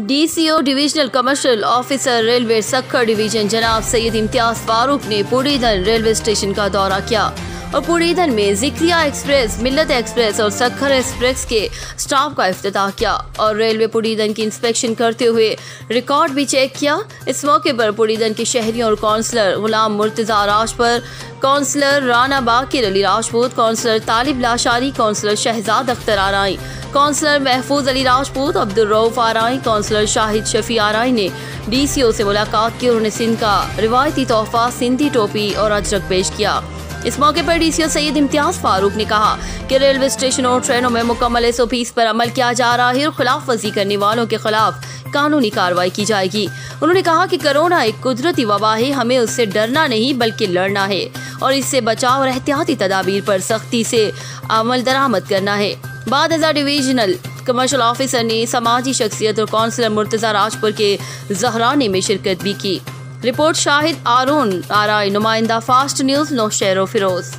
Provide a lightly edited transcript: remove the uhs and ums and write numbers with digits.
DCO divisional commercial officer railway Sukkur division जनाब सैयद इम्तियाज फारूक ने पुड़ीदन railway station का दौरा किया और पुड़ीदन में जिक्रिया एक्सप्रेस, मिल्लत एक्सप्रेस और सक्खर एक्सप्रेस के स्टाफ का इफ्तिताह किया और रेलवे पुड़ीदन की इंस्पेक्शन करते हुए रिकॉर्ड भी चेक किया। इस मौके पर पुड़ीदन के शहरियों और काउंसलर गुलाम मुर्तजा राजपुर, काउंसलर राना बाकिर अली राजपूत, काउंसलर तालिब लाशारी, काउंसलर शहजाद अख्तर आराई, काउंसलर महफूज अली राजपूत, अब्दुल रऊफ आराई, काउंसलर शाहिद शफी आराई ने DCO से मुलाकात की और उन्हें सिंध का रिवायती तोहफा सिंधी टोपी और अजरक पेश किया। इस मौके पर DCO सैयद इम्तियाज फारूक ने कहा कि रेलवे स्टेशनों और ट्रेनों में मुकम्मल SOPs पर अमल किया जा रहा है और खिलाफ वर्जी करने वालों के खिलाफ कानूनी कार्रवाई की जाएगी। उन्होंने कहा कि कोरोना एक कुदरती वबा है, हमें उससे डरना नहीं बल्कि लड़ना है और इससे बचाव और एहतियाती तदाबीर पर सख्ती से अमल दरामद करना है। बाद डिविजनल कमर्शियल ऑफिसर ने समाजी शख्सियत और काउंसलर मुर्तजा राजपुर के जहराने में शिरकत भी की। रिपोर्ट शाहिद, हॉरन, नुमाइंदा, फास्ट न्यूज, नोशहरो, फीरोज।